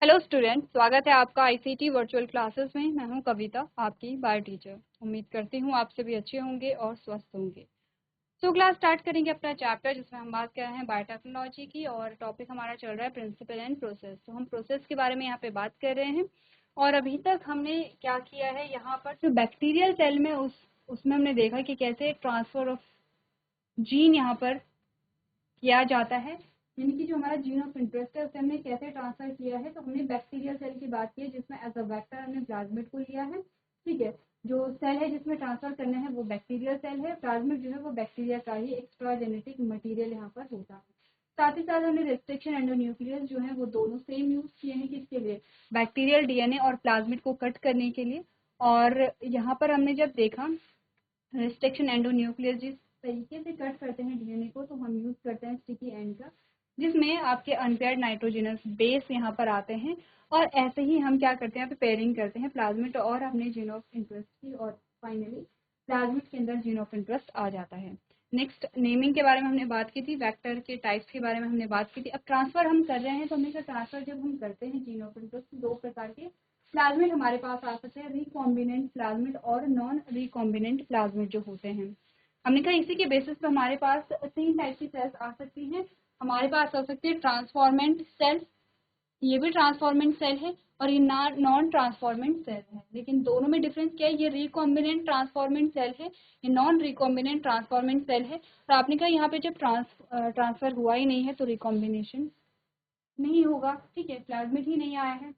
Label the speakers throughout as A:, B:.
A: Hello student, स्वागत है आपका आईसीटी वर्चुअल क्लासेस में। मैं हूं कविता, आपकी बायो टीचर। उम्मीद करती हूं आप सभी अच्छे होंगे और स्वस्थ होंगे। तो क्लास स्टार्ट करेंगे अपना चैप्टर जिसमें हम बात कर रहे हैं बायोटेक्नोलॉजी की, और टॉपिक हमारा चल रहा है प्रिंसिपल एंड प्रोसेस। तो हम प्रोसेस के बारे में यहाँ पे बात कर रहे हैं। और अभी तक हमने क्या किया है, यहाँ पर जो बैक्टीरियल सेल में उसमें हमने देखा कि कैसे ट्रांसफर ऑफ जीन यहाँ पर किया जाता है, यानी कि जो हमारा जीन ऑफ इंटरेस्ट है उसे हमने कैसे ट्रांसफर किया है। तो हमने बैक्टीरियल सेल की बात की है जिसमें एज अ वेक्टर हमने प्लाज्मिड को लिया है। ठीक है, जो सेल है जिसमें ट्रांसफर करना है वो बैक्टीरियल सेल है। प्लाज्मिड जो है वो बैक्टीरिया का ही एक्स्ट्रा जेनेटिक मटीरियल यहाँ पर होता है। साथ ही साथ हमने रेस्ट्रिक्शन एंडोन्यूक्लियस जो है वो दोनों सेम यूज किए हैं, किसके लिए, बैक्टीरियल डीएनए और प्लाज्मिड को कट करने के लिए। और यहाँ पर हमने जब देखा रेस्ट्रिक्शन एंडोन्यूक्लियस जिस तरीके से कट करते हैं डीएनए को, तो हम यूज करते हैं स्टिकी एंड का, जिसमें आपके अनपेयर्ड नाइट्रोजनस बेस यहाँ पर आते हैं। और ऐसे ही हम क्या करते हैं, पेयरिंग करते हैं प्लाज्मिड और अपने जीन ऑफ इंटरेस्ट की, और फाइनली प्लाज्मिड के अंदर जीन ऑफ इंटरेस्ट आ जाता है। नेक्स्ट, नेमिंग के बारे में हमने बात की थी, वेक्टर के टाइप्स के बारे में हमने बात की थी। अब ट्रांसफर हम कर रहे हैं, तो हमेशा ट्रांसफर जब हम करते हैं जीन ऑफ इंटरेस्ट, दो प्रकार के प्लाज्मिड हमारे पास आ सकते हैं, रिकॉम्बिनेंट प्लाज्मिड और नॉन रिकॉम्बिनेंट प्लाज्मिड जो होते हैं। हमने कहा इसी के बेसिस पे हमारे पास तीन टाइप की सेल्स आ सकती हैं। हमारे पास आ सकती है ट्रांसफॉर्मेंट सेल, ये भी ट्रांसफॉर्मेंट सेल है, और ये नॉन ट्रांसफॉर्मेंट सेल है। लेकिन दोनों में डिफरेंस क्या है, ये रिकॉम्बिनेंट ट्रांसफॉर्मेंट सेल है, ये नॉन रिकॉम्बिनेंट ट्रांसफॉर्मेंट सेल है। तो आपने कहा यहाँ पे जब ट्रांसफर हुआ ही नहीं है तो रिकॉम्बिनेशन नहीं होगा। ठीक है, प्लाज्मिड ही नहीं आया है।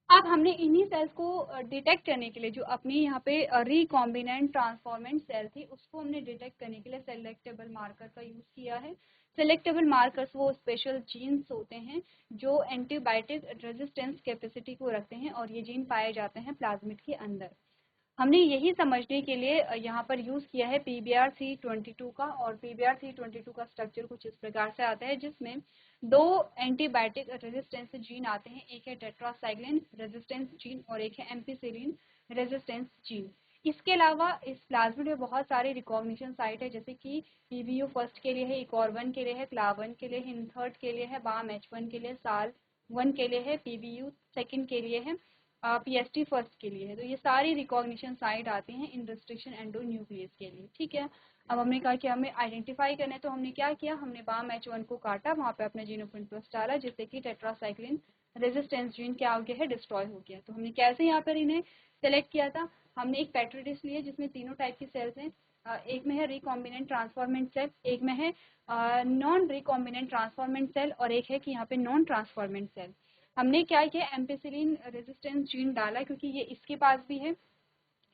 A: अब हमने इन्हीं सेल्स को डिटेक्ट करने के लिए, जो अपनी यहाँ पे रिकॉम्बिनेंट ट्रांसफॉर्मेंट सेल थी, उसको हमने डिटेक्ट करने के लिए सेलेक्टेबल मार्कर का यूज किया है। सेलेक्टेबल मार्कर्स वो स्पेशल जीन्स होते हैं जो एंटीबायोटिक रेजिस्टेंस कैपेसिटी को रखते हैं, और ये जीन पाए जाते हैं प्लाज्मिड के अंदर। हमने यही समझने के लिए यहाँ पर यूज किया है PBr322 का। और PBr322 का स्ट्रक्चर कुछ इस प्रकार से आता है, जिसमें दो एंटीबायोटिक रेजिस्टेंस जीन आते हैं, एक है टेट्रासाइक्लिन रेजिस्टेंस जीन और एक है एम्पिसिलिन रेजिस्टेंस जीन। इसके अलावा इस प्लाज्मिड में बहुत सारे रिकॉग्निशन साइट है, जैसे कि PBU फर्स्ट के लिए है, इकोर1 के लिए है, क्लाव1 के लिए है, हिनथर्ड के लिए है, BAM-H1 के लिए, SAL1 के लिए है, PBU सेकंड के लिए है, PST फर्स्ट के लिए है। तो ये सारी रिकॉग्निशन साइट आती हैं इन रेस्ट्रिक्शन एंडोन्यूक्लियस के लिए। ठीक है, अब हमने कहा कि हमें आइडेंटिफाई करना है, तो हमने क्या किया, हमने BAM-H1 को काटा, वहाँ पे अपने जीन ऑफ इंटरेस्ट डाला, जिससे कि टेट्रासाइक्लिन रेजिस्टेंस जीन क्या हो गया है, डिस्ट्रॉय हो गया। तो हमने कैसे यहाँ पर इन्हें सेलेक्ट किया था, हमने एक पेट्री डिश ली है जिसमें तीनों टाइप की सेल्स हैं। एक में है रिकॉम्बिनेंट ट्रांसफॉर्मेंट सेल, एक में है नॉन रिकॉम्बिनेंट ट्रांसफॉर्मेंट सेल, और एक है कि यहाँ पे नॉन ट्रांसफॉर्मेंट सेल। हमने क्या किया, एम्पिसिलिन रेजिस्टेंस जीन डाला क्योंकि ये इसके पास भी है।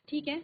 A: ठीक है,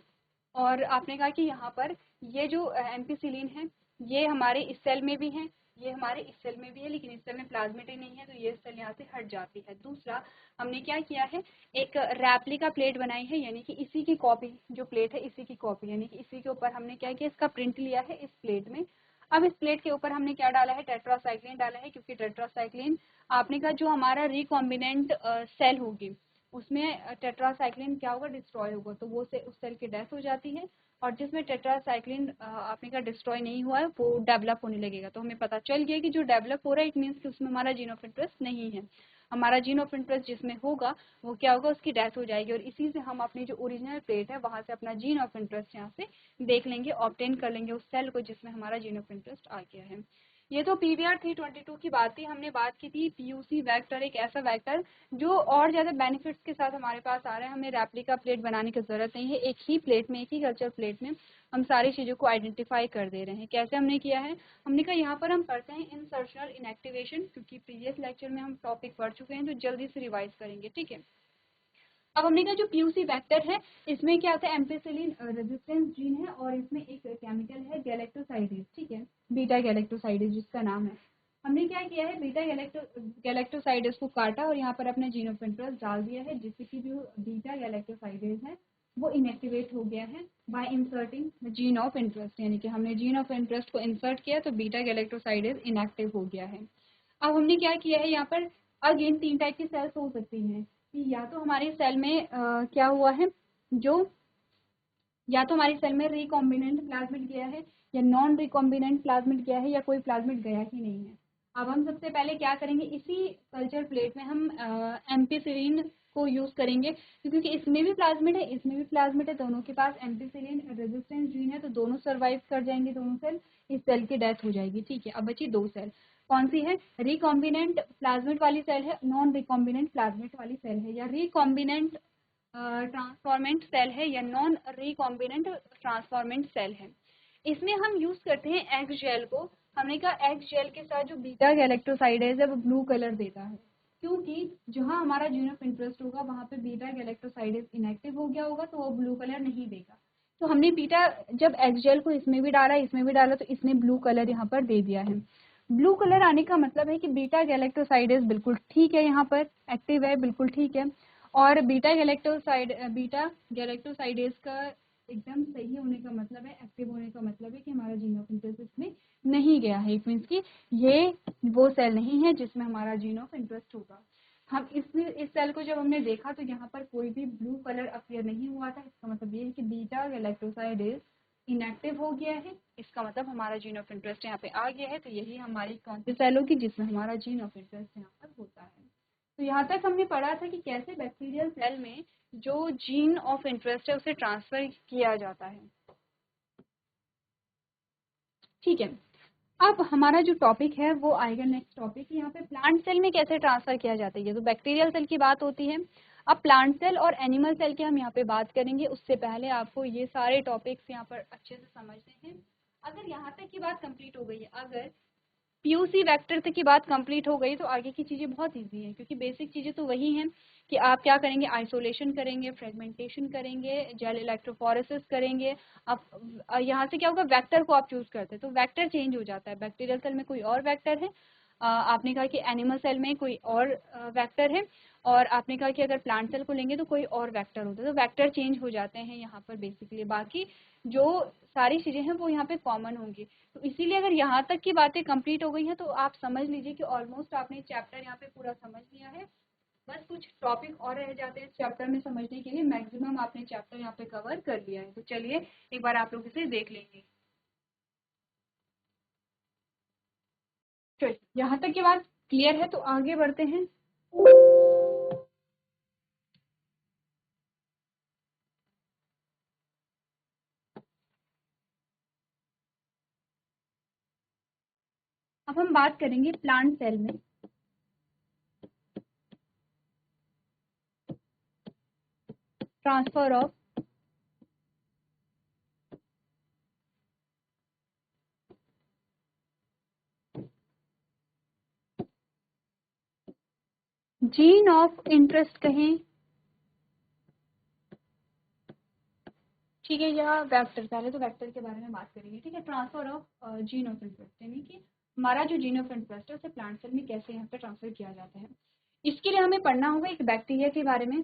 A: और आपने कहा कि यहाँ पर ये जो एम्पिसिलिन है ये हमारे इस सेल में भी है, ये हमारे इस सेल में भी है, लेकिन इस सेल में प्लाज्मिड ही नहीं है, तो ये सेल यहाँ से हट जाती है। दूसरा, हमने क्या किया है, एक रेप्लिका प्लेट बनाई है, यानी कि इसी की कॉपी, जो प्लेट है इसी की कॉपी, यानी कि इसी के ऊपर हमने क्या किया, इसका प्रिंट लिया है इस प्लेट में। अब इस प्लेट के ऊपर हमने क्या डाला है, टेट्रासाइक्लिन डाला है, क्योंकि टेट्रासाइक्लिन आपने कहा जो हमारा रिकॉम्बिनेंट सेल होगी उसमें टेट्रासाइक्लिन क्या होगा, डिस्ट्रॉय होगा, तो वो से उस सेल की डेथ हो जाती है। और जिसमें टेट्रासाइक्लिन आपने का डिस्ट्रॉय नहीं हुआ है वो डेवलप होने लगेगा। तो हमें पता चल गया कि जो डेवलप हो रहा है इट मीन्स कि उसमें हमारा जीन ऑफ इंटरेस्ट नहीं है। हमारा जीन ऑफ इंटरेस्ट जिसमें होगा वो क्या होगा, उसकी डेथ हो जाएगी, और इसी से हम अपनी जो ओरिजिनल प्लेट है वहां से अपना जीन ऑफ इंटरेस्ट यहाँ से देख लेंगे, ऑब्टेन कर लेंगे उस सेल को जिसमें हमारा जीन ऑफ इंटरेस्ट आ गया है। ये तो PBr322 की बात थी। हमने बात की थी PUC वेक्टर, एक ऐसा वेक्टर जो और ज़्यादा बेनिफिट्स के साथ हमारे पास आ रहा है। हमें रेप्लिका प्लेट बनाने की ज़रूरत नहीं है, एक ही प्लेट में, एक ही कल्चर प्लेट में हम सारी चीज़ों को आइडेंटिफाई कर दे रहे हैं। कैसे हमने किया है, हमने कहा यहाँ पर हम पढ़ते हैं इंसर्शनल इनएक्टिवेशन, क्योंकि प्रीवियस लेक्चर में हम टॉपिक पढ़ चुके हैं, तो जल्दी से रिवाइज करेंगे। ठीक है, अब हमने कहा जो PUC वेक्टर है इसमें क्या होता है, एम्पिसिलिन रेजिस्टेंस जीन है, और इसमें एक केमिकल है गैलेक्टोसाइडेज। ठीक है, बीटा गैलेक्टोसाइडेज जिसका नाम है। हमने क्या किया है, बीटा गैलेक्टोसाइडेज को काटा और यहाँ पर अपने जीन ऑफ इंटरेस्ट डाल दिया है, जिससे कि जो बीटा गैलेक्टोसाइडेज है वो इनएक्टिवेट हो गया है bye inserting gene of interest, यानी कि हमने जीन ऑफ इंटरेस्ट को इंसर्ट किया तो बीटा गैलेक्टोसाइडेज इनएक्टिव हो गया है। अब हमने क्या किया है, यहाँ पर अगेन तीन टाइप की सेल्स हो सकती हैं, कि या तो हमारी सेल में क्या हुआ है, जो या तो हमारी सेल में रिकॉम्बिनेंट प्लाज्मिड गया है, या नॉन रिकॉम्बिनेंट प्लाज्मिड गया है, या कोई प्लाज्मिड गया ही नहीं है। अब हम सबसे पहले क्या करेंगे, इसी कल्चर प्लेट में हम एम्पिसिलिन को यूज़ करेंगे, क्योंकि इसमें भी प्लाज्मिड है, इसमें भी प्लाज्मिड है, दोनों के पास एम्पिसिलिन रेजिस्टेंस जीन है, तो दोनों सर्वाइव कर जाएंगे, दोनों सेल, इस सेल की डेथ हो जाएगी। ठीक है, अब बची दो सेल, कौन सी है, रिकॉम्बिनेंट प्लाज्मिड वाली सेल है, नॉन रिकॉम्बिनेंट प्लाज्मिड वाली सेल है, या रिकॉम्बिनेंट ट्रांसफॉर्मेंट सेल है, या नॉन रिकॉम्बिनेंट ट्रांसफॉर्मेंट सेल है। इसमें हम यूज करते हैं एक्स जेल को। हमने कहा एक्स जेल के साथ जो बीटा गैलेक्टोसाइडेज है वो ब्लू कलर देता है, क्योंकि जहां हमारा जीन ऑफ इंटरेस्ट होगा वहां पे बीटा गैलेक्टोसाइडेज इनएक्टिव हो गया होगा, तो वो ब्लू कलर नहीं देगा। तो हमने बीटा, जब एक्स जेल को इसमें भी डाला, इसमें भी डाला, तो इसने ब्लू कलर यहाँ पर दे दिया है। ब्लू कलर आने का मतलब है कि बीटा गैलेक्टोसाइडेज बिल्कुल ठीक है, यहाँ पर एक्टिव है, बिल्कुल ठीक है। और बीटा गैलेक्टोसाइडेज का एकदम सही होने का मतलब है, एक्टिव होने का मतलब है कि हमारा जीन ऑफ इंटरेस्ट इसमें नहीं गया है। इट मीन्स कि ये वो सेल नहीं है जिसमें हमारा जीन ऑफ इंटरेस्ट होगा। हम इस सेल को जब हमने देखा तो यहाँ पर कोई भी ब्लू कलर अपीयर नहीं हुआ था, इसका मतलब ये है कि बीटा गैलेक्टोसाइडेज इनएक्टिव हो गया है, इसका मतलब हमारा जीन ऑफ इंटरेस्ट यहाँ पे आ गया है। तो यही हमारी कौन सी सेल होगी जिसमें हमारा जीन ऑफ इंटरेस्ट यहाँ पर होता है। तो यहाँ तक हमने पढ़ा था कि कैसे बैक्टीरियल सेल में जो जीन ऑफ इंटरेस्ट है उसे ट्रांसफर किया जाता है। ठीक है, अब हमारा जो टॉपिक है वो आएगा नेक्स्ट टॉपिक, यहाँ पे प्लांट सेल में कैसे ट्रांसफर किया जाता है। ये तो बैक्टीरियल सेल की बात होती है। अब प्लांट सेल और एनिमल सेल की हम यहाँ पे बात करेंगे, उससे पहले आपको ये सारे टॉपिक्स यहाँ पर अच्छे से समझने हैं। अगर यहाँ तक की बात कंप्लीट हो गई है, अगर पीयूसी वेक्टर तक की बात कंप्लीट हो गई, तो आगे की चीज़ें बहुत इजी हैं, क्योंकि बेसिक चीज़ें तो वही हैं कि आप क्या करेंगे, आइसोलेशन करेंगे, फ्रेगमेंटेशन करेंगे, जेल इलेक्ट्रोफोरेसिस करेंगे। अब यहाँ से क्या होगा, वेक्टर को आप चूज करते हैं तो वेक्टर चेंज हो जाता है, बैक्टीरियल सेल में कोई और वेक्टर है, आपने कहा कि एनिमल सेल में कोई और वेक्टर है, और आपने कहा कि अगर प्लांट सेल को लेंगे तो कोई और वेक्टर होता है, तो वेक्टर चेंज हो जाते हैं यहाँ पर बेसिकली। बाकी जो सारी चीज़ें हैं वो यहाँ पे कॉमन होंगी। तो इसीलिए अगर यहाँ तक की बातें कंप्लीट हो गई हैं तो आप समझ लीजिए कि ऑलमोस्ट आपने चैप्टर यहाँ पे पूरा समझ लिया है। बस कुछ टॉपिक और रह जाते हैं इस चैप्टर में समझने के लिए, मैक्सिमम आपने चैप्टर यहाँ पे कवर कर लिया है। तो चलिए एक बार आप लोग इसे देख लेंगे। चलिए, यहाँ तक की बात क्लियर है तो आगे बढ़ते हैं। अब हम बात करेंगे प्लांट सेल में transfer of gene of interest कहें, ठीक है, या वेक्टर, पहले तो वेक्टर के बारे में बात करेंगे। ठीक है, transfer of gene of interest, यानी कि हमारा जो जीन ऑफ इंटरेस्ट है उसे प्लांट सेल में कैसे यहाँ पे ट्रांसफर किया जाता है। इसके लिए हमें पढ़ना होगा एक बैक्टीरिया के बारे में।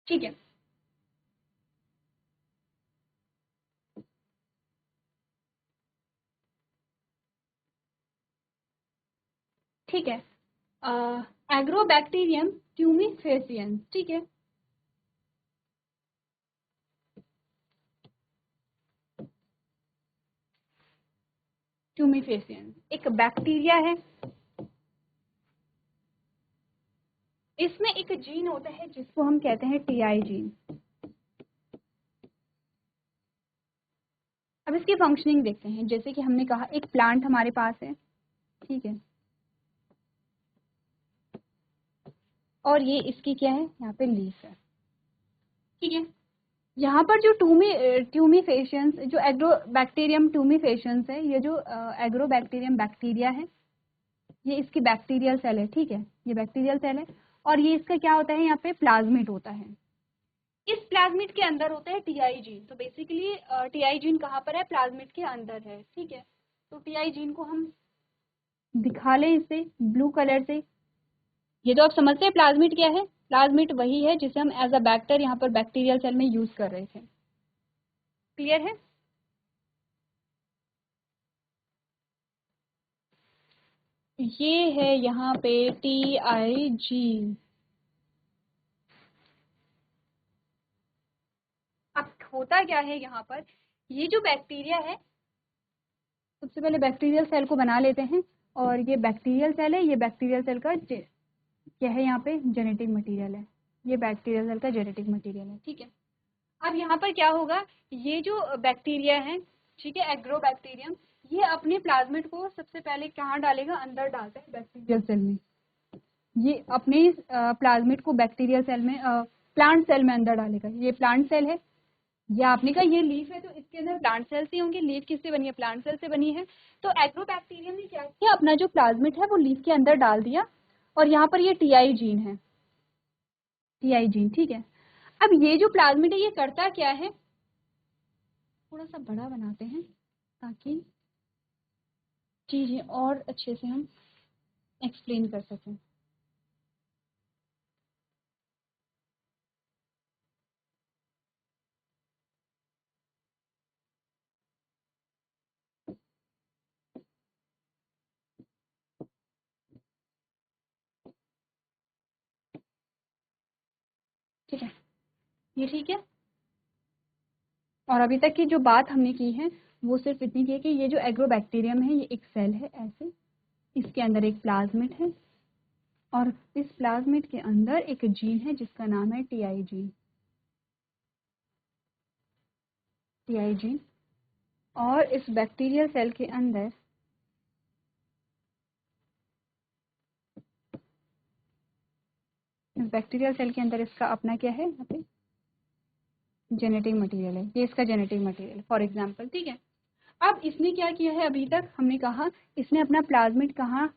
A: ठीक है, ठीक है, एग्रोबैक्टीरियम ट्यूमिफेसियंस। ठीक है, ट्यूमिफेसियंस एक बैक्टीरिया है, इसमें एक जीन होता है जिसको हम कहते हैं टीआई जीन। अब इसकी फंक्शनिंग देखते हैं। जैसे कि हमने कहा एक प्लांट हमारे पास है, ठीक है, और ये इसकी क्या है, यहाँ पे लीफ है। ठीक है, यहाँ पर जो ट्यूमिफेशियंस, जो एग्रोबैक्टीरियम ट्यूमिफेशियंस है, ये जो एग्रोबैक्टीरियम बैक्टीरिया है, ये इसकी बैक्टीरियल सेल है। ठीक है, ये बैक्टीरियल सेल है, और ये इसका क्या होता है, यहाँ पे प्लाज्मिड होता है। इस प्लाज्मिड के अंदर होता है टीआई जीन। तो बेसिकली टीआई जीन कहाँ पर है, प्लाज्मिड के अंदर है। ठीक है, तो टीआई जीन को हम दिखा लें इसे ब्लू कलर से। ये तो आप समझते हैं प्लाज्मिड क्या है, प्लाज्मिड वही है जिसे हम एज अ बैक्टर यहाँ पर बैक्टीरियल सेल में यूज कर रहे थे। क्लियर है? ये है यहाँ पे TIG। अब होता क्या है यहाँ पर, ये जो बैक्टीरिया है, सबसे पहले बैक्टीरियल सेल को बना लेते हैं, और ये बैक्टीरियल सेल है, ये बैक्टीरियल सेल का क्या है यहाँ पे, जेनेटिक मटेरियल है। ये बैक्टीरियल सेल का जेनेटिक मटेरियल है, ठीक है। अब यहाँ पर क्या होगा, ये जो बैक्टीरिया है, ठीक है, एग्रोबैक्टीरियम, ये अपने प्लाज्मिड को सबसे पहले कहाँ डालेगा, अंदर डालता है बैक्टीरियल सेल में। ये अपने प्लाज्मिड को बैक्टीरियल सेल में, प्लांट सेल में अंदर डालेगा। ये प्लांट सेल है, ये आपने कहा ये लीफ है, तो इसके अंदर प्लांट सेल्स ही होंगे। लीफ किससे बनी है, प्लांट सेल से बनी है। तो एग्रोबैक्टीरियम ने क्या किया, अपना जो प्लाज्मिड है वो लीफ के अंदर डाल दिया, और यहाँ पर ये TI जीन है, TI जीन, ठीक है। अब ये जो प्लाज्मिड है ये करता क्या है, थोड़ा सा बड़ा बनाते हैं ताकि चीजें और अच्छे से हम एक्सप्लेन कर सकें। ठीक है, ये ठीक है। और अभी तक की जो बात हमने की है वो सिर्फ इतनी की है कि ये जो एग्रोबैक्टीरियम है ये एक सेल है ऐसे, इसके अंदर एक प्लाज्मिड है, और इस प्लाज्मिड के अंदर एक जीन है जिसका नाम है TI जीन, TI जीन। और इस बैक्टीरियल सेल के अंदर इसका अपना क्या है, यहाँ पे जेनेटिक मटेरियल है, ये इसका जेनेटिक मटेरियल फॉर एग्जांपल, ठीक है। अब इसने क्या किया है, अभी तक हमने कहा इसने अपना प्लाज्मिड कहाँ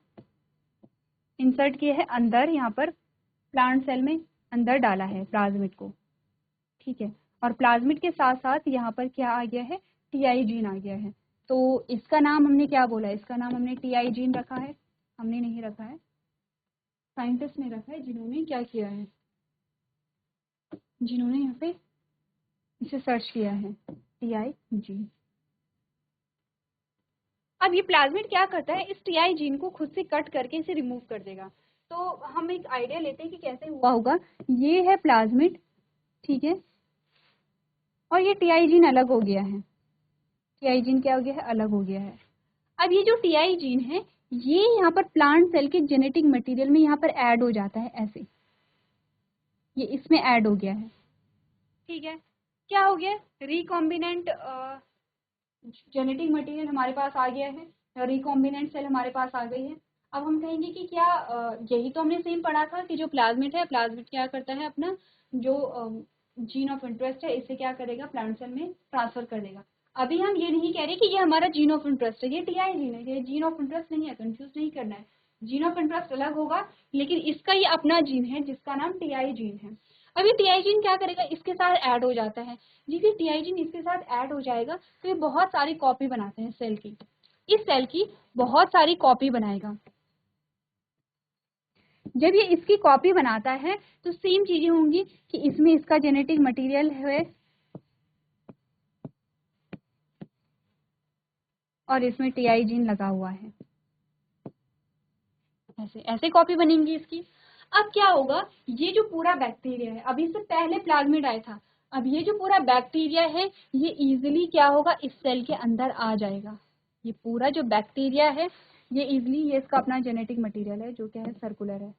A: इंसर्ट किया है, अंदर, यहाँ पर प्लांट सेल में अंदर डाला है प्लाज्मिड को, ठीक है। और प्लाज्मिड के साथ साथ यहाँ पर क्या आ गया है, TI जीन आ गया है। तो इसका नाम हमने क्या बोला, इसका नाम हमने TI जीन रखा है, हमने नहीं रखा है, साइंटिस्ट ने रखा है, जिन्होंने क्या किया है, जिन्होंने यहाँ पे इसे सर्च किया है, TI जीन। अब ये प्लाज्मिड क्या करता है, इस TI जीन को खुद से कट करके इसे रिमूव कर देगा। तो हम एक आइडिया लेते हैं कि कैसे हुआ होगा। ये है प्लाज्मिड, ठीक है, और ये TI जीन अलग हो गया है, TI जीन क्या हो गया है, अलग हो गया है। अब ये जो TI जीन है ये यहाँ पर प्लांट सेल के जेनेटिक मटेरियल में यहाँ पर ऐड हो जाता है ऐसे, ये इसमें ऐड हो गया है, ठीक है। क्या हो गया, रिकॉम्बिनेंट जेनेटिक मटेरियल हमारे पास आ गया है, रिकॉम्बिनेंट सेल हमारे पास आ गई है। अब हम कहेंगे कि क्या यही तो हमने सेम पढ़ा था कि जो प्लाज्मिड है, प्लाज्मिड क्या करता है, अपना जो जीन ऑफ इंटरेस्ट है इसे क्या करेगा, प्लांट सेल में ट्रांसफर कर देगा। अभी हम ये नहीं कह रहे कि ये हमारा जीन ऑफ इंटरेस्ट है, ये TI जीन है, ये जीन ऑफ इंटरेस्ट नहीं है, कंफ्यूज नहीं करना है। जीन ऑफ इंटरेस्ट अलग होगा, लेकिन इसका ये अपना जीन है जिसका नाम TI जीन है। अभी TI जीन क्या करेगा, इसके साथ ऐड हो जाता है। जिस TI जीन इसके साथ ऐड हो जाएगा तो ये बहुत सारी कॉपी बनाते हैं सेल की, इस सेल की बहुत सारी कॉपी बनाएगा। जब ये इसकी कॉपी बनाता है तो सेम चीजें होंगी कि इसमें इसका जेनेटिक मटेरियल है और इसमें TI जीन लगा हुआ है, ऐसे ऐसे कॉपी बनेंगी इसकी। अब क्या होगा, ये जो पूरा बैक्टीरिया है, अभी से पहले प्लाज्मिड आया था, अब ये जो पूरा बैक्टीरिया है ये इजीली क्या होगा, इस सेल के अंदर आ जाएगा। ये पूरा जो बैक्टीरिया है ये इजीली, ये इसका अपना जेनेटिक मटेरियल है जो क्या है, सर्कुलर है,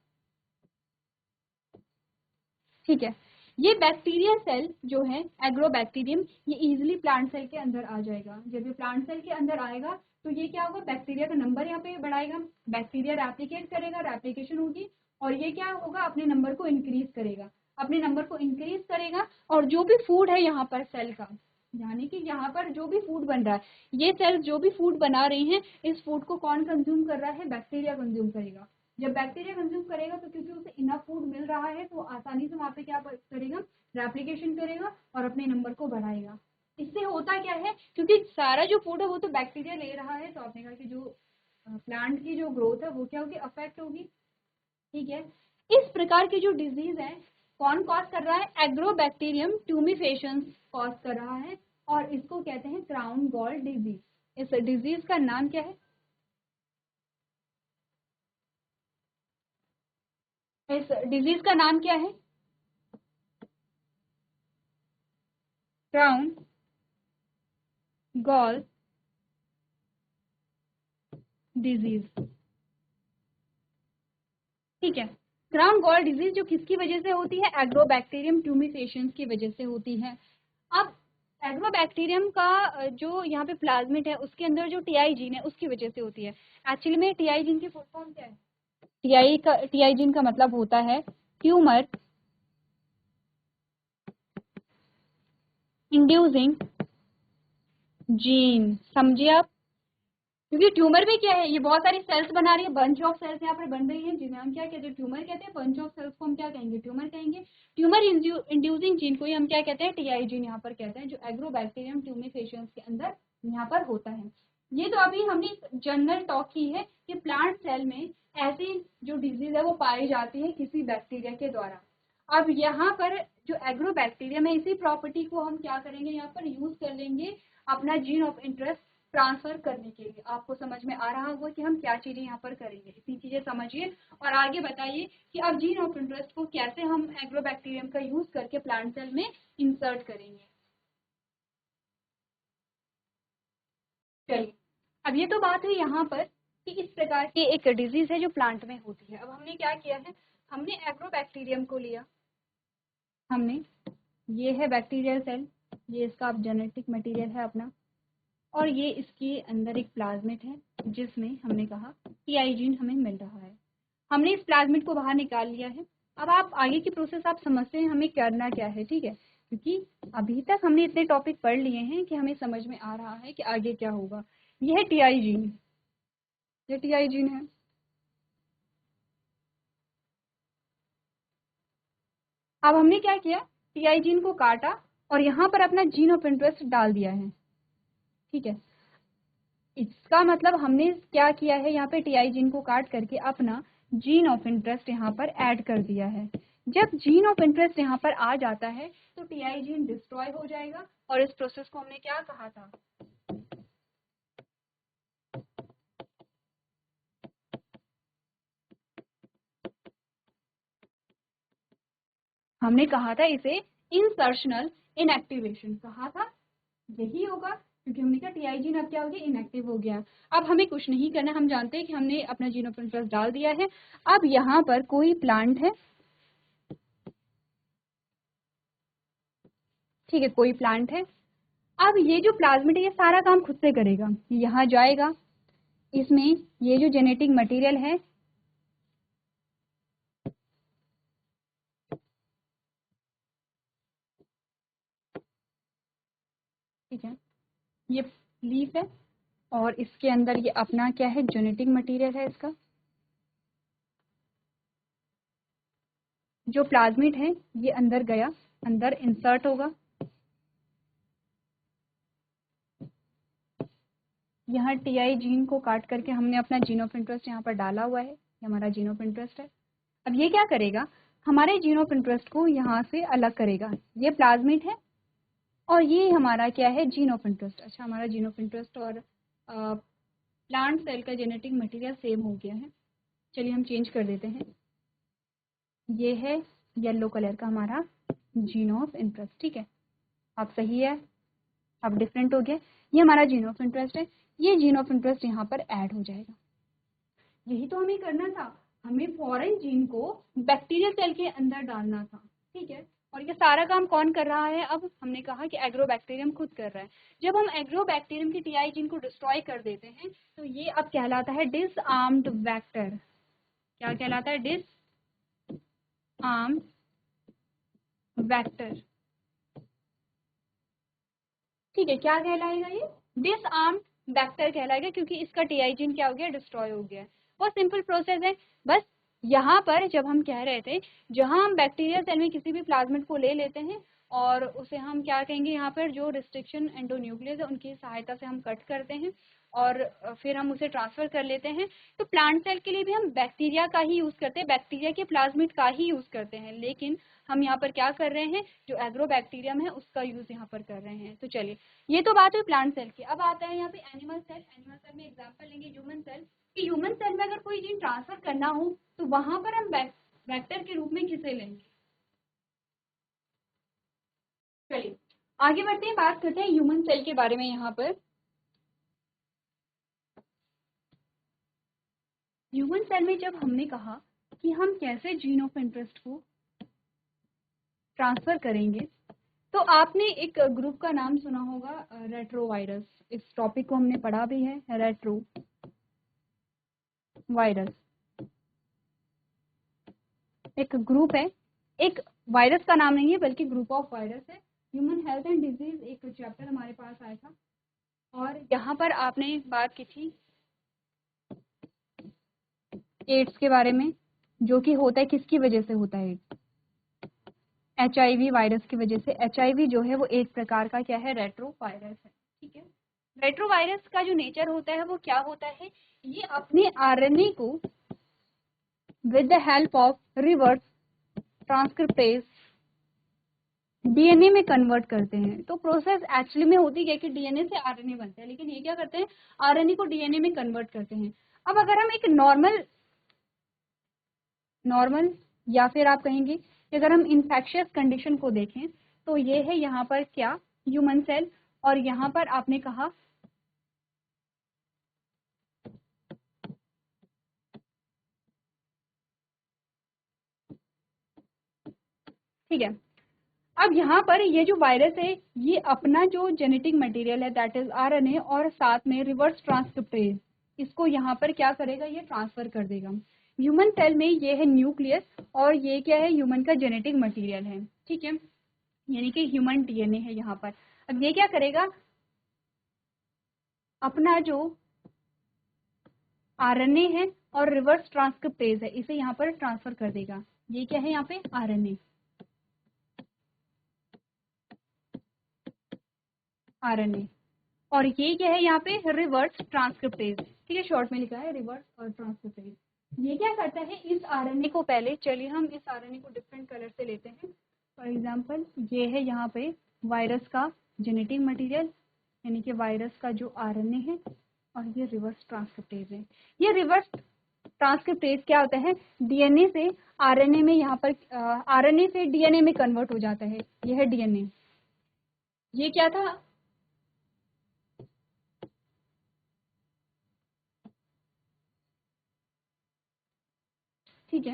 A: ठीक है। ये बैक्टीरिया सेल जो है एग्रोबैक्टीरियम, ये इजीली प्लांट सेल के अंदर आ जाएगा। जब ये प्लांट सेल के अंदर आएगा तो ये क्या होगा, बैक्टीरिया का नंबर यहाँ पे बढ़ाएगा, बैक्टीरिया रेप्लिकेट करेगा, रेप्लिकेशन होगी, और ये क्या होगा, अपने नंबर को इंक्रीज करेगा, अपने नंबर को इंक्रीज करेगा। और जो भी फूड है यहाँ पर सेल का, यानी कि यहाँ पर जो भी फूड बन रहा है, ये सेल जो भी फूड बना रहे हैं, इस फूड को कौन कंज्यूम कर रहा है, बैक्टीरिया कंज्यूम करेगा। जब बैक्टीरिया कंज्यूम करेगा तो क्योंकि उसे इनफ फूड मिल रहा है तो आसानी से वहाँ पे क्या करेगा, रेप्लिकेशन करेगा और अपने नंबर को बढ़ाएगा। इससे होता क्या है, क्योंकि सारा जो फूड है वो तो बैक्टीरिया ले रहा है, तो आपने कहा कि जो प्लांट की जो ग्रोथ है वो क्या होगी, अफेक्ट होगी, ठीक है। इस प्रकार की जो डिजीज है कौन कॉज कर रहा है? एग्रोबैक्टीरियम ट्यूमिफेशंस कॉज कर रहा है और इसको कहते हैं क्राउन गॉल डिजीज। इस डिजीज का नाम क्या है? इस डिजीज का नाम क्या है? Crown gall disease. ठीक है, क्राउन गॉल डिजीज जो किसकी वजह से होती है? एग्रोबैक्टीरियम ट्यूमिफेशंस की वजह से होती है। अब एग्रोबैक्टीरियम का जो यहाँ पे प्लाज्मिड है उसके अंदर जो टीआई जीन है उसकी वजह से होती है। एक्चुअली में टीआई जीन की फुल फॉर्म क्या है? टीआई जीन का मतलब होता है ट्यूमर इंड्यूसिंग जीन। समझिए आप, क्योंकि ट्यूमर भी क्या है, ये बहुत सारी सेल्स बना रही है, बंच ऑफ सेल्स यहाँ पर बन रही है जिन्हें हम क्या कहते हैं? ट्यूमर कहते हैं। बंच ऑफ सेल्स को हम क्या कहेंगे? ट्यूमर कहेंगे। ट्यूमर इंड्यूसिंग जीन को ही हम क्या कहते हैं? टीआई जीन यहाँ पर कहते हैं, जो एग्रोबैक्टीरियम ट्यूमिफेशंस के अंदर यहाँ पर होता है। ये तो अभी हमने जनरल टॉक की है कि प्लांट सेल में ऐसी जो डिजीज है वो पाई जाती है किसी बैक्टीरिया के द्वारा। अब यहाँ पर जो एग्रोबैक्टीरियम है इसी प्रॉपर्टी को हम क्या करेंगे? यहाँ पर यूज कर लेंगे अपना जीन ऑफ इंटरेस्ट ट्रांसफर करने के लिए। आपको समझ में आ रहा होगा कि हम क्या चीजें यहाँ पर करेंगे। इतनी चीजें समझिए और आगे बताइए कि अब जीन ऑफ इंटरेस्ट को कैसे हम एग्रोबैक्टीरियम का यूज करके प्लांट सेल में इंसर्ट करेंगे। चलिए, अब ये तो बात हुई यहाँ पर कि इस प्रकार की एक डिजीज है जो प्लांट में होती है। अब हमने क्या किया है? हमने एग्रोबैक्टीरियम को लिया, हमने ये है बैक्टीरियल सेल, ये इसका जेनेटिक मटेरियल है अपना, और ये इसके अंदर एक प्लाज्मिड है जिसमें हमने कहा टीआई जीन हमें मिल रहा है। हमने इस प्लाज्मिड को बाहर निकाल लिया है। अब आप आगे की प्रोसेस आप समझते हैं हमें करना क्या है, ठीक है? क्योंकि अभी तक हमने इतने टॉपिक पढ़ लिए हैं कि हमें समझ में आ रहा है कि आगे क्या होगा। यह है टीआई जीन, ये टीआई जीन है। अब हमने क्या किया? टीआई जीन को काटा और यहाँ पर अपना जीन ऑफ इंटरेस्ट डाल दिया है, ठीक है? इसका मतलब हमने क्या किया है? यहाँ पे टीआई जीन को काट करके अपना जीन ऑफ इंटरेस्ट यहाँ पर ऐड कर दिया है। जब जीन ऑफ इंटरेस्ट यहाँ पर आ जाता है तो टीआई जीन डिस्ट्रॉय हो जाएगा और इस प्रोसेस को हमने क्या कहा था? हमने कहा था इसे इंसर्शनल इनएक्टिवेशन कहा था। यही होगा, क्योंकि हमने कहा टीआई जीन अब क्या हो गया? इनएक्टिव हो गया। अब हमें कुछ नहीं करना, हम जानते हैं कि हमने अपना जीन ऑफ इंटरेस्ट डाल दिया है। अब यहाँ पर कोई प्लांट है, ठीक है, कोई प्लांट है। अब ये जो प्लाज्मिड है ये सारा काम खुद से करेगा, यहाँ जाएगा, इसमें ये जो जेनेटिक मटेरियल है ठीक है, ये लीफ है और इसके अंदर ये अपना क्या है? जेनेटिक मटेरियल है इसका। जो प्लाज्मिड है ये अंदर गया, अंदर इंसर्ट होगा, यहाँ टीआई जीन को काट करके हमने अपना जीन ऑफ इंटरेस्ट यहाँ पर डाला हुआ है, ये हमारा जीन ऑफ इंटरेस्ट है। अब ये क्या करेगा? हमारे जीन ऑफ इंटरेस्ट को यहाँ से अलग करेगा। ये प्लाज्मिड है और ये हमारा क्या है? Gene of interest. अच्छा, हमारा जीन ऑफ इंटरेस्ट और प्लांट सेल का जेनेटिक मटेरियल सेम हो गया है। चलिए हम चेंज कर देते हैं। ये है येलो कलर का हमारा जीन ऑफ इंटरेस्ट, ठीक है? अब सही है, अब डिफरेंट हो गया। ये हमारा जीन ऑफ इंटरेस्ट है, ये जीन ऑफ इंटरेस्ट यहाँ पर ऐड हो जाएगा। यही तो हमें करना था, हमें फॉरेन जीन को बैक्टीरियल सेल के अंदर डालना था, ठीक है? और ये सारा काम कौन कर रहा है? अब हमने कहा कि एग्रोबैक्टीरियम खुद कर रहा है। जब हम एग्रोबैक्टीरियम की टीआई जीन को डिस्ट्रॉय कर देते हैं तो ये अब कहलाता है डिसआर्म्ड वेक्टर। क्या कहलाता है? डिसआर्म्ड वेक्टर, ठीक है? क्या कहलाएगा? ये डिसआर्म्ड वेक्टर कहलाएगा, क्योंकि इसका टीआई जीन क्या हो गया? डिस्ट्रॉय हो गया। बहुत सिंपल प्रोसेस है। बस यहाँ पर जब हम कह रहे थे, जहाँ हम बैक्टीरियल सेल में किसी भी प्लाज्मिड को ले लेते हैं और उसे हम क्या कहेंगे, यहाँ पर जो रिस्ट्रिक्शन एंडोन्यूक्लियस है उनकी सहायता से हम कट करते हैं और फिर हम उसे ट्रांसफर कर लेते हैं। तो प्लांट सेल के लिए भी हम बैक्टीरिया का ही यूज़ करते हैं, बैक्टीरिया के प्लाज्मिड का ही यूज़ करते हैं, लेकिन हम यहाँ पर क्या कर रहे हैं, जो एग्रोबैक्टीरियम है उसका यूज़ यहाँ पर कर रहे हैं। तो चलिए, ये तो बात हुई प्लांट सेल की। अब आता है यहाँ पे एनिमल सेल। एनिमल सेल में एग्जाम्पल लेंगे ह्यूमन सेल, कि ह्यूमन सेल में अगर कोई जीन ट्रांसफर करना हो तो वहां पर हम वेक्टर के रूप में किसे लेंगे। चलिए आगे बढ़ते हैं, बात करते हैं ह्यूमन सेल के बारे में। यहाँ पर ह्यूमन सेल में जब हमने कहा कि हम कैसे जीन ऑफ इंटरेस्ट को ट्रांसफर करेंगे, तो आपने एक ग्रुप का नाम सुना होगा, रेट्रोवायरस। इस टॉपिक को हमने पढ़ा भी है, रेट्रो वायरस एक ग्रुप है, एक वायरस का नाम नहीं है बल्कि ग्रुप ऑफ वायरस है। ह्यूमन हेल्थ एंड डिजीज एक चैप्टर हमारे पास आया था, और यहाँ पर आपने बात की थी एड्स के बारे में, जो कि होता है, किसकी वजह से होता है एड्स, HIV वायरस की वजह से। HIV जो है वो एक प्रकार का क्या है, रेट्रो वायरस है। ठीक है, रेट्रो वायरस का जो नेचर होता है वो क्या होता है, ये अपने RNA को with the help of reverse transcriptase DNA में कन्वर्ट करते हैं। तो प्रोसेस एक्चुअली में होती है कि DNA से RNA बनता है, लेकिन ये क्या करते हैं, RNA को DNA में कन्वर्ट करते हैं। अब अगर हम एक नॉर्मल या फिर आप कहेंगे कि अगर हम इन्फेक्शियस कंडीशन को देखें, तो ये है यहाँ पर क्या, ह्यूमन सेल, और यहाँ पर आपने कहा ठीक है। अब यहाँ पर ये जो वायरस है, ये अपना जो जेनेटिक मटेरियल है दैट इज RNA, और साथ में रिवर्स ट्रांसक्रिप्टेज, इसको यहाँ पर क्या करेगा, ये ट्रांसफर कर देगा। ह्यूमन सेल में ये है न्यूक्लियस, और ये क्या है, ह्यूमन का जेनेटिक मटेरियल है। ठीक है, यानी कि ह्यूमन DNA है यहाँ पर। अब ये क्या करेगा, अपना जो RNA है और रिवर्स ट्रांसक्रिप्टेज है, इसे यहाँ पर ट्रांसफर कर देगा। ये क्या है यहाँ पे, RNA, और ये क्या है यहाँ पे, रिवर्स ट्रांसक्रिप्टेज। ठीक है, शॉर्ट में लिखा है रिवर्स और ट्रांसक्रिप्टेज। ये क्या करता है, इस RNA को, पहले चलिए हम इस RNA को डिफरेंट कलर से लेते हैं। फॉर एग्जांपल ये है यहाँ पे वायरस का जेनेटिक मटेरियल, यानी कि वायरस का जो RNA है, और ये रिवर्स ट्रांसक्रिप्टेज है। ये रिवर्स ट्रांसक्रिप्टेज क्या होता है, DNA से RNA में, यहाँ पर RNA से DNA में कन्वर्ट हो जाता है। ये है DNA। ये क्या था, ठीक है,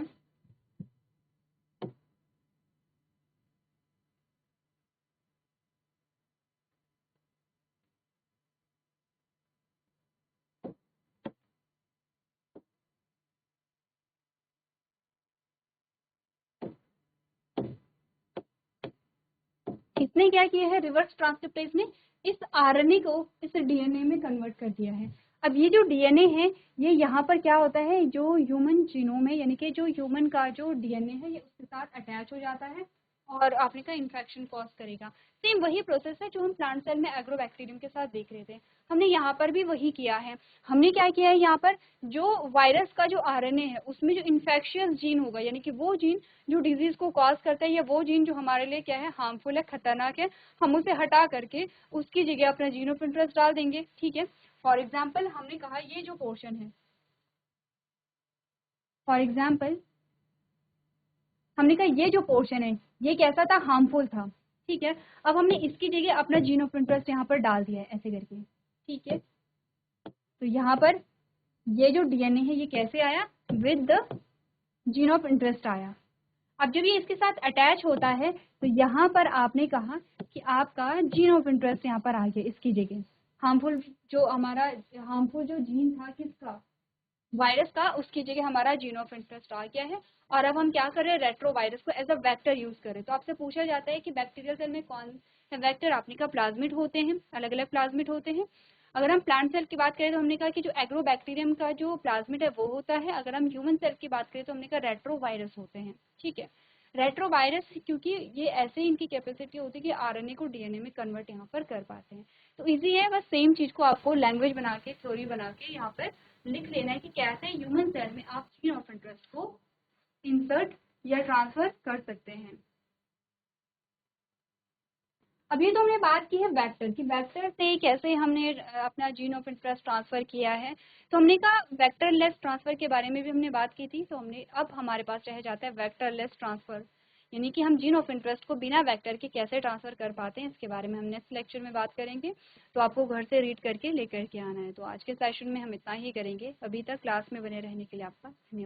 A: इसने क्या किया है, रिवर्स ट्रांसक्रिप्टेज ने इस RNA को इस DNA में कन्वर्ट कर दिया है। अब ये जो DNA है, ये यहाँ पर क्या होता है, जो ह्यूमन जीनोम है, यानी कि जो ह्यूमन का जो DNA है, ये उसके साथ अटैच हो जाता है और आपने का इन्फेक्शन कॉज करेगा। सेम वही प्रोसेस है जो हम प्लांट सेल में एग्रोबैक्टीरियम के साथ देख रहे थे, हमने यहाँ पर भी वही किया है। हमने क्या किया है, यहाँ पर जो वायरस का जो RNA है उसमें जो इन्फेक्शियस जीन होगा, यानी कि वो जीन जो डिजीज को कॉज करता है, या वो जीन जो हमारे लिए क्या है, हार्मफुल है, खतरनाक है, हम उसे हटा करके उसकी जगह अपना जीन ऑफ इंटरेस्ट डाल देंगे। ठीक है, फॉर एग्जाम्पल हमने कहा ये जो पोर्शन है, फॉर एग्जाम्पल हमने कहा ये जो पोर्शन है ये कैसा था, हार्मफुल था। ठीक है, अब हमने इसकी जगह अपना जीन ऑफ इंटरेस्ट यहाँ पर डाल दिया है ऐसे करके। ठीक है, तो यहाँ पर ये जो DNA है ये कैसे आया, with the gene of interest आया। अब जब ये इसके साथ अटैच होता है, तो यहाँ पर आपने कहा कि आपका जीन ऑफ इंटरेस्ट यहाँ पर आ गया इसकी जगह। हार्मफुल जो हमारा हार्मफुल जो जीन था किसका, वायरस का, उसकी जगह हमारा जीन ऑफ इंटरेस्ट आ गया है। और अब हम क्या कर रहे हैं, रेट्रो वायरस को एज अ वेक्टर यूज करें। तो आपसे पूछा जाता है कि बैक्टीरियल सेल में कौन से वेक्टर, आपने का प्लाज्मिड होते हैं, अलग अलग प्लाज्मिड होते हैं। अगर हम प्लांट सेल की बात करें तो हमने कहा कि जो एग्रोबैक्टीरियम का जो प्लाज्मिड है वो होता है। अगर हम ह्यूमन सेल की बात करें तो हमने कहा रेट्रो वायरस होते हैं। ठीक है, रेट्रोवायरस, क्योंकि ये ऐसे इनकी कैपेसिटी होती है कि आरएनए को डीएनए में कन्वर्ट यहाँ पर कर पाते हैं। तो इजी है, बस सेम चीज़ को आपको लैंग्वेज बना के, थ्योरी बना के यहाँ पर लिख लेना है कि कैसे ह्यूमन सेल में आप जीन ऑफ इंटरेस्ट को इंसर्ट या ट्रांसफर कर सकते हैं। अभी तो हमने बात की है वेक्टर की, वेक्टर से कैसे हमने अपना जीन ऑफ इंटरेस्ट ट्रांसफर किया है। तो हमने कहा वेक्टरलेस ट्रांसफर के बारे में भी हमने बात की थी। तो हमने अब हमारे पास रह जाता है वेक्टरलेस ट्रांसफर, यानी कि हम जीन ऑफ इंटरेस्ट को बिना वेक्टर के कैसे ट्रांसफर कर पाते हैं, इसके बारे में हम नेक्स्ट लेक्चर में बात करेंगे। तो आपको घर से रीड करके लेकर के आना है। तो आज के सेशन में हम इतना ही करेंगे। अभी तक क्लास में बने रहने के लिए आपका धन्यवाद।